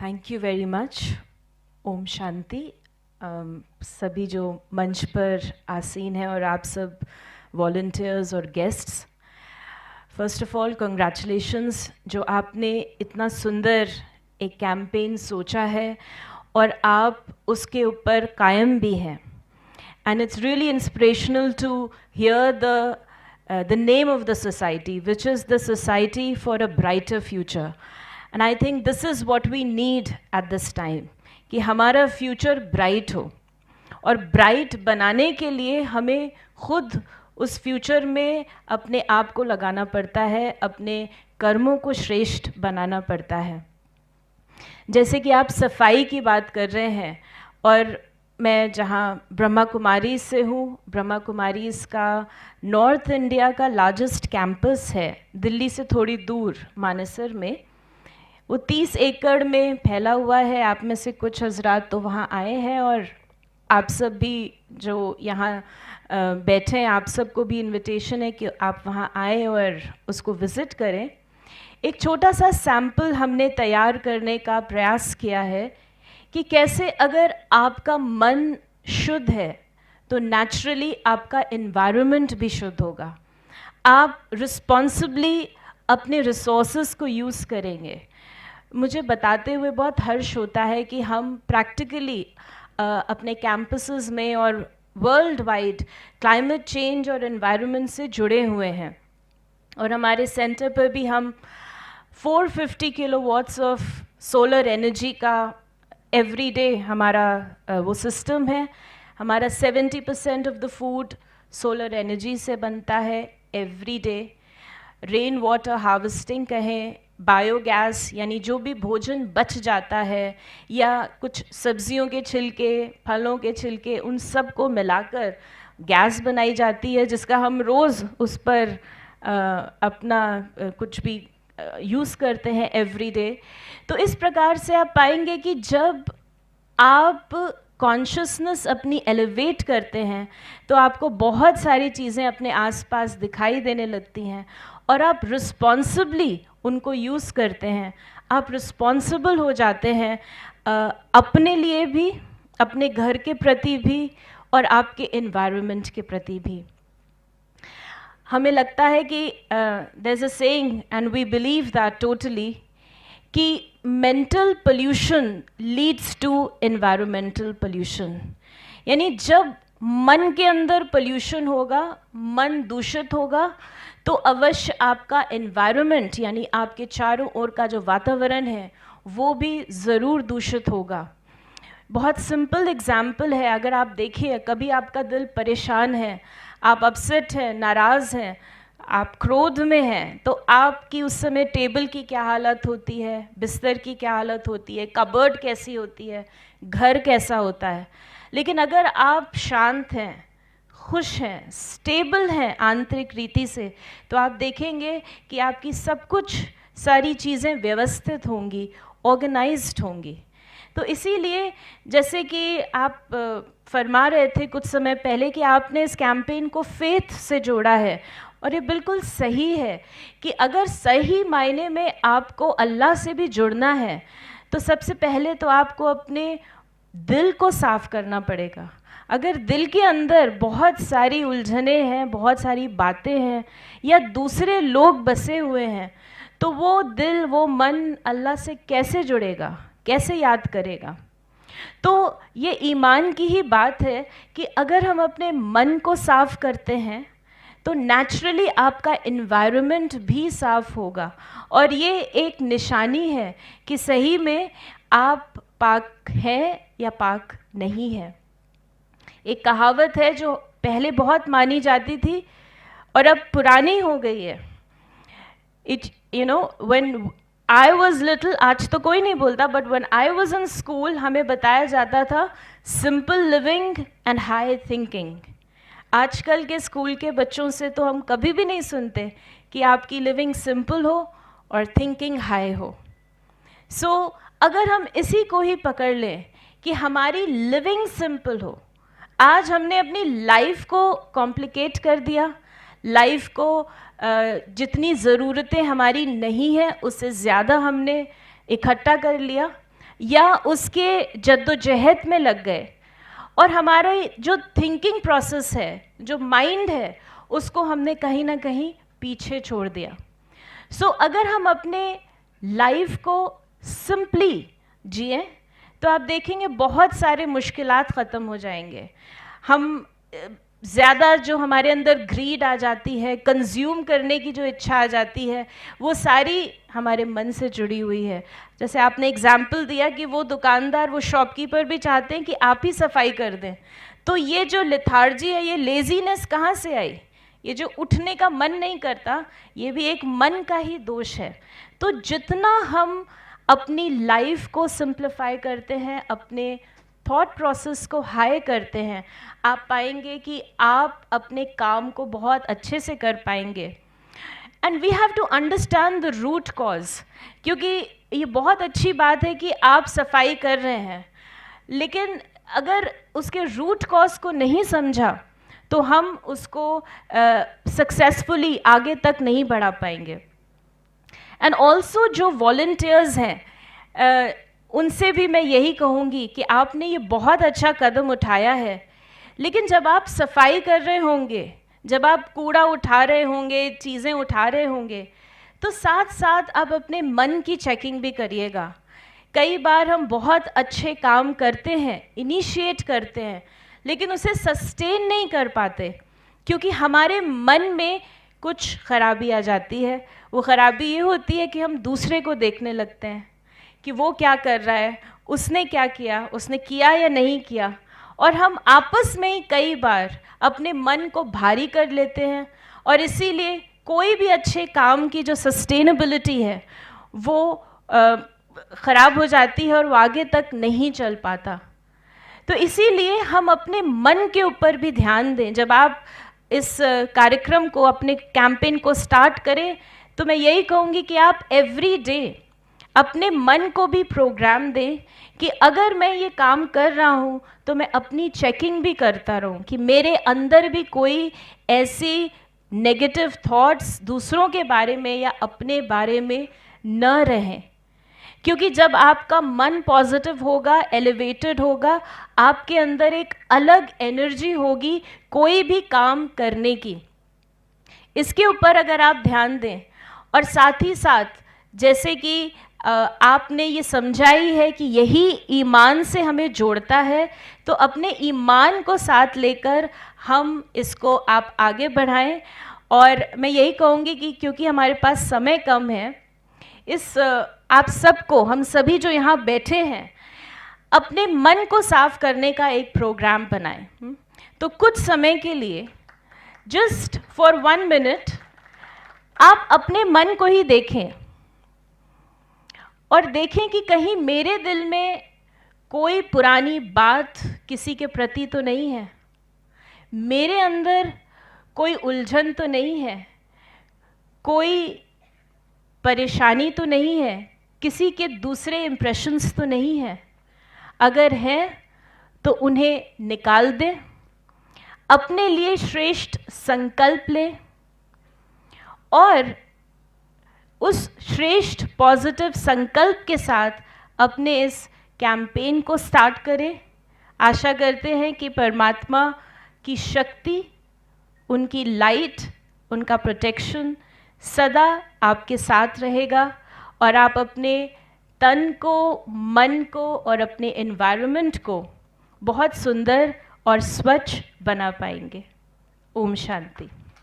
Thank you very much. Om Shanti. सभी जो मंच पर आसीन हैं और आप सब वॉलंटियर्स और guests, first of all congratulations जो आपने इतना सुंदर एक कैंपेन सोचा है और आप उसके ऊपर कायम भी हैं। And it's really inspirational to hear the name of the society, which is the Society for a Brighter Future. And I think this is what we need at this time, कि हमारा फ्यूचर ब्राइट हो, और bright बनाने के लिए हमें खुद उस फ्यूचर में अपने आप को लगाना पड़ता है, अपने कर्मों को श्रेष्ठ बनाना पड़ता है। जैसे कि आप सफाई की बात कर रहे हैं, और मैं जहाँ ब्रह्मा कुमारी से हूँ, ब्रह्मा कुमारी इसका नॉर्थ इंडिया का लार्जेस्ट कैंपस है, दिल्ली से थोड़ी दूर मानेसर में। वो 30 एकड़ में फैला हुआ है। आप में से कुछ हजरात तो वहाँ आए हैं, और आप सब भी जो यहाँ बैठे हैं, आप सबको भी इनविटेशन है कि आप वहाँ आए और उसको विज़िट करें। एक छोटा सा सैम्पल हमने तैयार करने का प्रयास किया है कि कैसे अगर आपका मन शुद्ध है तो नेचुरली आपका एनवायरनमेंट भी शुद्ध होगा। आप रिस्पॉन्सिबली अपने रिसोर्सेज को यूज़ करेंगे। मुझे बताते हुए बहुत हर्ष होता है कि हम प्रैक्टिकली अपने कैंपसेस में और वर्ल्ड वाइड क्लाइमेट चेंज और एनवायरनमेंट से जुड़े हुए हैं, और हमारे सेंटर पर भी हम 450 किलोवाट्स ऑफ सोलर एनर्जी का एवरी डे हमारा वो सिस्टम है। हमारा 70% of the food solar energy से बनता है every day. Rain water harvesting कहें, बायोगैस यानी जो भी भोजन बच जाता है या कुछ सब्जियों के छिलके, फलों के छिलके, उन सब को मिलाकर गैस बनाई जाती है, जिसका हम रोज़ उस पर अपना कुछ भी यूज़ करते हैं एवरी डे। तो इस प्रकार से आप पाएंगे कि जब आप कॉन्शियसनेस अपनी एलिवेट करते हैं तो आपको बहुत सारी चीज़ें अपने आसपास दिखाई देने लगती हैं, और आप रिस्पॉन्सिबली उनको यूज़ करते हैं। आप रिस्पॉन्सिबल हो जाते हैं अपने लिए भी, अपने घर के प्रति भी, और आपके एनवायरनमेंट के प्रति भी। हमें लगता है कि there is a saying and we believe that totally कि mental pollution leads to environmental pollution. यानी जब मन के अंदर पोल्यूशन होगा, मन दूषित होगा, तो अवश्य आपका एनवायरनमेंट यानी आपके चारों ओर का जो वातावरण है वो भी ज़रूर दूषित होगा। बहुत सिंपल एग्जाम्पल है, अगर आप देखिए कभी आपका दिल परेशान है, आप अपसेट हैं, नाराज़ हैं, आप क्रोध में हैं, तो आपकी उस समय टेबल की क्या हालत होती है, बिस्तर की क्या हालत होती है, कबर्ड कैसी होती है, घर कैसा होता है। लेकिन अगर आप शांत हैं, खुश हैं, स्टेबल हैं आंतरिक रीति से, तो आप देखेंगे कि आपकी सब कुछ सारी चीज़ें व्यवस्थित होंगी, ऑर्गेनाइज्ड होंगी। तो इसीलिए जैसे कि आप फरमा रहे थे कुछ समय पहले कि आपने इस कैंपेन को फेथ से जोड़ा है, और ये बिल्कुल सही है कि अगर सही मायने में आपको अल्लाह से भी जुड़ना है तो सबसे पहले तो आपको अपने दिल को साफ करना पड़ेगा। अगर दिल के अंदर बहुत सारी उलझने हैं, बहुत सारी बातें हैं, या दूसरे लोग बसे हुए हैं, तो वो दिल, वो मन अल्लाह से कैसे जुड़ेगा, कैसे याद करेगा। तो ये ईमान की ही बात है कि अगर हम अपने मन को साफ करते हैं तो नेचुरली आपका इन्वायरमेंट भी साफ होगा, और ये एक निशानी है कि सही में आप पाक हैं या पाक नहीं है। एक कहावत है जो पहले बहुत मानी जाती थी और अब पुरानी हो गई है। It when I was little, आज तो कोई नहीं बोलता, but when I was in school हमें बताया जाता था simple living and high thinking. आजकल के स्कूल के बच्चों से तो हम कभी भी नहीं सुनते कि आपकी लिविंग सिंपल हो और थिंकिंग हाई हो। सो अगर हम इसी को ही पकड़ लें कि हमारी लिविंग सिंपल हो। आज हमने अपनी लाइफ को कॉम्प्लिकेट कर दिया, लाइफ को जितनी ज़रूरतें हमारी नहीं हैं उससे ज़्यादा हमने इकट्ठा कर लिया, या उसके जद्दोजहद में लग गए और हमारा जो थिंकिंग प्रोसेस है, जो माइंड है, उसको हमने कहीं ना कहीं पीछे छोड़ दिया। सो अगर हम अपने लाइफ को सिंपली जिए तो आप देखेंगे बहुत सारे मुश्किलात ख़त्म हो जाएंगे। हम ज़्यादा जो हमारे अंदर ग्रीड आ जाती है, कंज्यूम करने की जो इच्छा आ जाती है, वो सारी हमारे मन से जुड़ी हुई है। जैसे आपने एग्जाम्पल दिया कि वो दुकानदार, वो शॉपकीपर भी चाहते हैं कि आप ही सफाई कर दें, तो ये जो लेथार्जी है, ये लेजीनेस कहाँ से आई? ये जो उठने का मन नहीं करता, ये भी एक मन का ही दोष है। तो जितना हम अपनी लाइफ को सिंप्लीफाई करते हैं, अपने थॉट प्रोसेस को हाई करते हैं, आप पाएंगे कि आप अपने काम को बहुत अच्छे से कर पाएंगे। And we have to understand the root cause, क्योंकि ये बहुत अच्छी बात है कि आप सफाई कर रहे हैं, लेकिन अगर उसके रूट कॉज को नहीं समझा तो हम उसको सक्सेसफुली आगे तक नहीं बढ़ा पाएंगे। एंड ऑल्सो जो वॉलंटियर्स हैं, उनसे भी मैं यही कहूँगी कि आपने ये बहुत अच्छा कदम उठाया है, लेकिन जब आप सफाई कर रहे होंगे, जब आप कूड़ा उठा रहे होंगे, चीज़ें उठा रहे होंगे, तो साथ साथ आप अपने मन की चेकिंग भी करिएगा। कई बार हम बहुत अच्छे काम करते हैं, इनिशिएट करते हैं, लेकिन उसे सस्टेन नहीं कर पाते, क्योंकि हमारे मन में कुछ खराबी आ जाती है। वो खराबी ये होती है कि हम दूसरे को देखने लगते हैं कि वो क्या कर रहा है, उसने क्या किया, उसने किया या नहीं किया, और हम आपस में ही कई बार अपने मन को भारी कर लेते हैं, और इसीलिए कोई भी अच्छे काम की जो सस्टेनेबिलिटी है वो ख़राब हो जाती है और वो आगे तक नहीं चल पाता। तो इसीलिए हम अपने मन के ऊपर भी ध्यान दें। जब आप इस कार्यक्रम को, अपने कैंपेन को स्टार्ट करें, तो मैं यही कहूँगी कि आप एवरी डे अपने मन को भी प्रोग्राम दें कि अगर मैं ये काम कर रहा हूँ तो मैं अपनी चेकिंग भी करता रहूँ कि मेरे अंदर भी कोई ऐसी नेगेटिव थॉट्स दूसरों के बारे में या अपने बारे में न रहें। क्योंकि जब आपका मन पॉजिटिव होगा, एलिवेटेड होगा, आपके अंदर एक अलग एनर्जी होगी कोई भी काम करने की। इसके ऊपर अगर आप ध्यान दें, और साथ ही साथ जैसे कि आपने ये समझाई है कि यही ईमान से हमें जोड़ता है, तो अपने ईमान को साथ लेकर हम इसको आप आगे बढ़ाएं। और मैं यही कहूँगी कि क्योंकि हमारे पास समय कम है, इस आप सबको, हम सभी जो यहाँ बैठे हैं, अपने मन को साफ करने का एक प्रोग्राम बनाएं। तो कुछ समय के लिए, जस्ट फॉर 1 मिनट, आप अपने मन को ही देखें और देखें कि कहीं मेरे दिल में कोई पुरानी बात किसी के प्रति तो नहीं है, मेरे अंदर कोई उलझन तो नहीं है, कोई परेशानी तो नहीं है, किसी के दूसरे इम्प्रेशंस तो नहीं है। अगर है तो उन्हें निकाल दें, अपने लिए श्रेष्ठ संकल्प लें और उस श्रेष्ठ पॉजिटिव संकल्प के साथ अपने इस कैंपेन को स्टार्ट करें। आशा करते हैं कि परमात्मा की शक्ति, उनकी लाइट, उनका प्रोटेक्शन सदा आपके साथ रहेगा और आप अपने तन को, मन को और अपने एनवायरनमेंट को बहुत सुंदर और स्वच्छ बना पाएंगे। ओम शांति।